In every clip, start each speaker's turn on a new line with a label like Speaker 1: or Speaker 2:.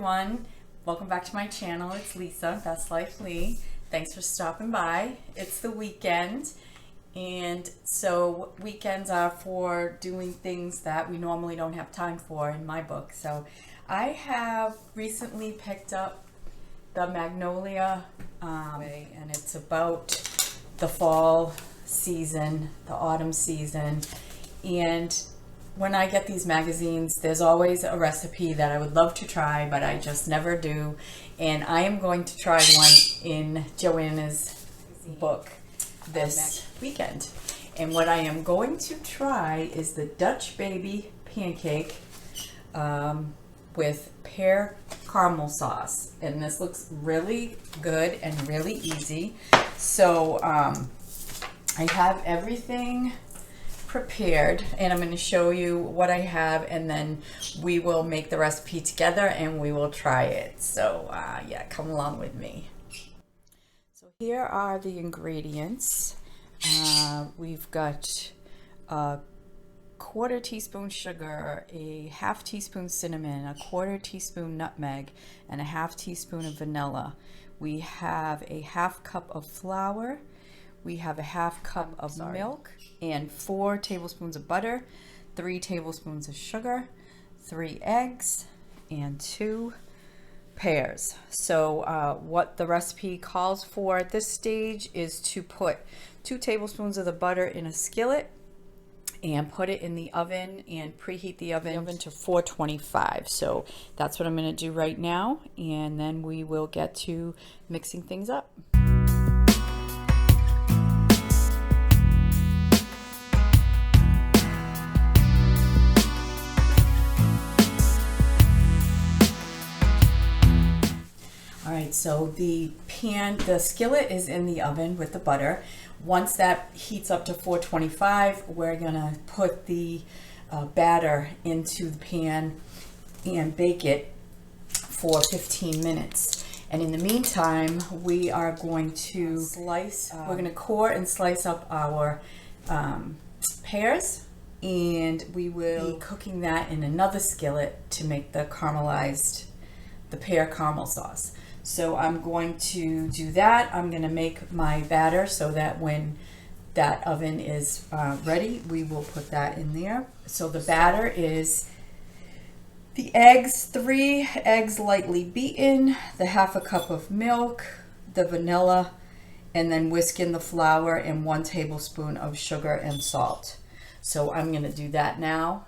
Speaker 1: everyone. Welcome back to my channel. It's Lisa, Best Life Lee. Thanks for stopping by. It's the weekend, and so weekends are for doing things that we normally don't have time for in my book. So I have recently picked up the Magnolia, and it's about the fall season, the autumn season. And when I get these magazines, there's always a recipe that I would love to try, but I just never do. And I am going to try one in Joanna's book this weekend. And what I am going to try is the Dutch Baby Pancake with pear caramel sauce. And this looks really good and really easy. So I have everything prepared, and I'm going to show you what I have, and then we will make the recipe together and we will try it. So yeah, come along with me. So here are the ingredients. We've got a quarter teaspoon sugar, a half teaspoon cinnamon, a quarter teaspoon nutmeg, and a half teaspoon of vanilla. We have a half cup of flour. We have a half cup of milk and 4 tablespoons of butter, 3 tablespoons of sugar, 3 eggs, and 2 pears. So what the recipe calls for at this stage is to put 2 tablespoons of the butter in a skillet and put it in the oven and preheat the oven to 425. So that's what I'm going to do right now, and then we will get to mixing things up. Alright, so the skillet is in the oven with the butter. Once that heats up to 425, we're gonna put the batter into the pan and bake it for 15 minutes. And in the meantime, we are going to we're gonna core and slice up our pears, and we will be cooking that in another skillet to make the pear caramel sauce. So I'm going to do that. I'm going to make my batter so that when that oven is ready, we will put that in there. So the batter is the eggs, 3 eggs lightly beaten, the half a cup of milk, the vanilla, and then whisk in the flour and 1 tablespoon of sugar and salt. So I'm going to do that now.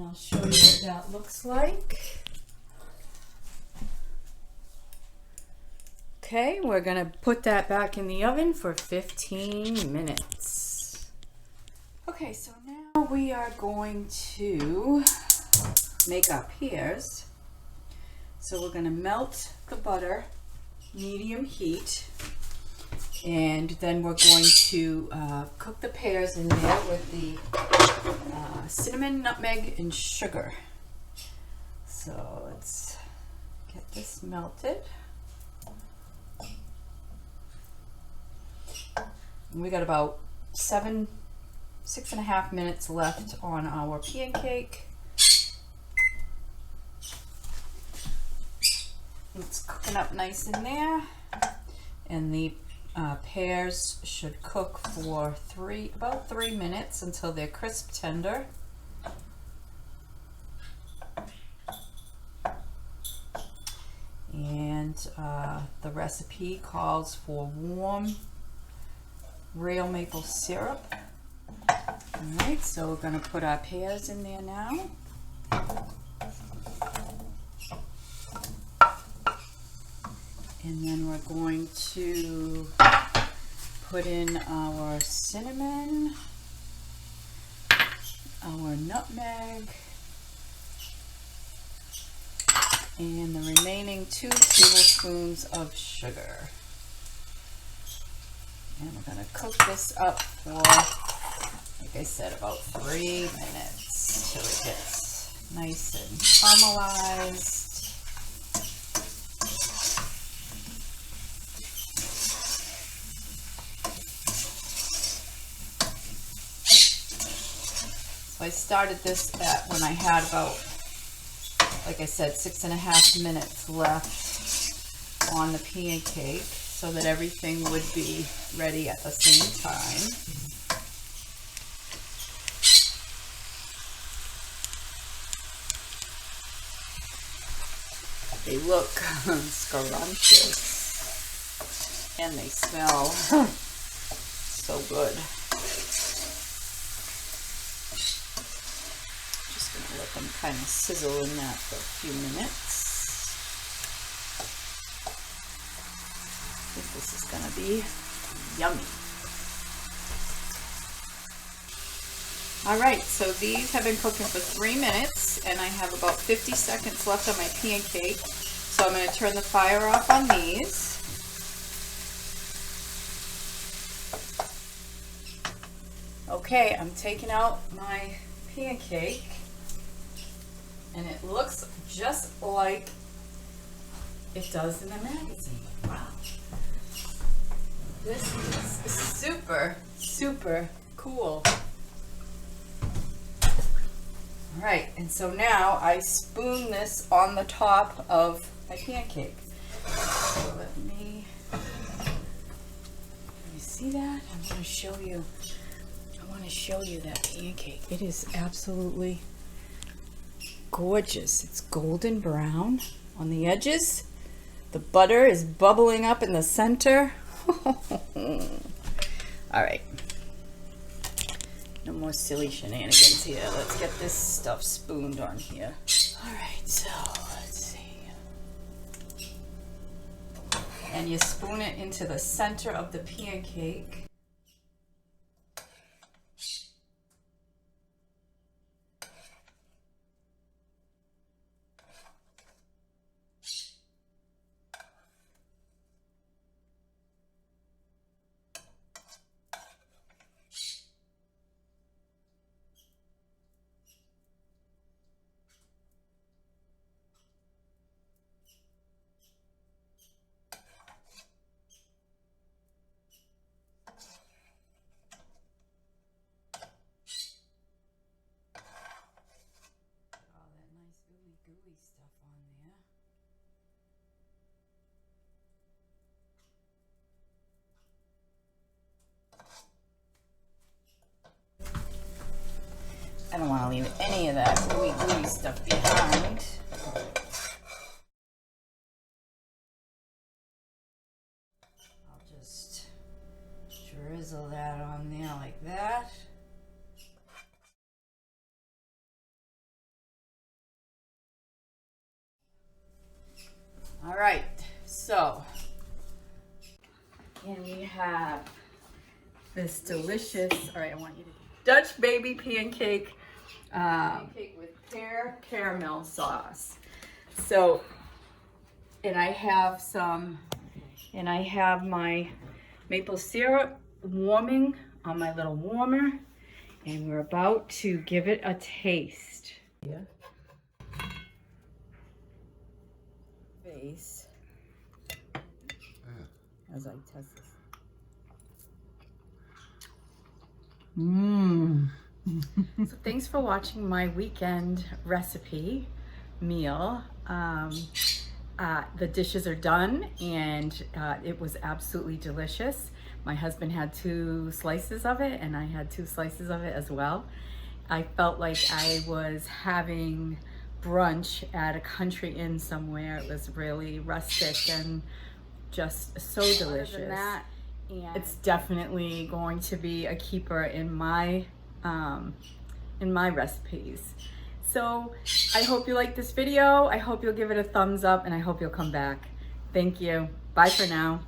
Speaker 1: I'll show you what that looks like. Okay, we're gonna put that back in the oven for 15 minutes. Okay, so now we are going to make our pears. So we're gonna melt the butter, medium heat, and then we're going to cook the pears in there with the cinnamon, nutmeg, and sugar. So let's get this melted. And we got about 6.5 minutes left on our pancake. It's cooking up nice in there, and the pears should cook for about 3 minutes until they're crisp tender. And the recipe calls for warm real maple syrup. Alright, so we're going to put our pears in there now. And then we're going to put in our cinnamon, our nutmeg, and the remaining 2 tablespoons of sugar. And we're going to cook this up for, like I said, about 3 minutes till it gets nice and caramelized. So I started this when I had about, like I said, 6.5 minutes left on the pancake so that everything would be ready at the same time. They look scrumptious and they smell so good. Let them kind of sizzle in that for a few minutes. I think this is going to be yummy. Alright, so these have been cooking for 3 minutes, and I have about 50 seconds left on my pancake. So I'm going to turn the fire off on these. Okay, I'm taking out my pancake. And it looks just like it does in the magazine. Wow. This is super, super cool. All right, and so now I spoon this on the top of my pancake. So let me see that? I want to show you that pancake. It is absolutely gorgeous. It's golden brown on the edges. The butter is bubbling up in the center. All right. No more silly shenanigans here. Let's get this stuff spooned on here. All right, so let's see. And you spoon it into the center of the pancake. Gooey stuff on there. I don't want to leave any of that gooey stuff behind. I'll just drizzle that on there like that. right, so, and we have this delicious, all right, I want you to, Dutch baby pancake, pancake with pear caramel sauce. So, and I have my maple syrup warming on my little warmer, and we're about to give it a taste. Yeah. Face as I test this. So thanks for watching my weekend recipe meal. The dishes are done, and it was absolutely delicious. My husband had 2 slices of it, and I had 2 slices of it as well. I felt like I was having brunch at a country inn somewhere. It was really rustic and just so delicious. Other than that, it's definitely going to be a keeper in my recipes. So I hope you like this video. I hope you'll give it a thumbs up, and I hope you'll come back. Thank you. Bye for now.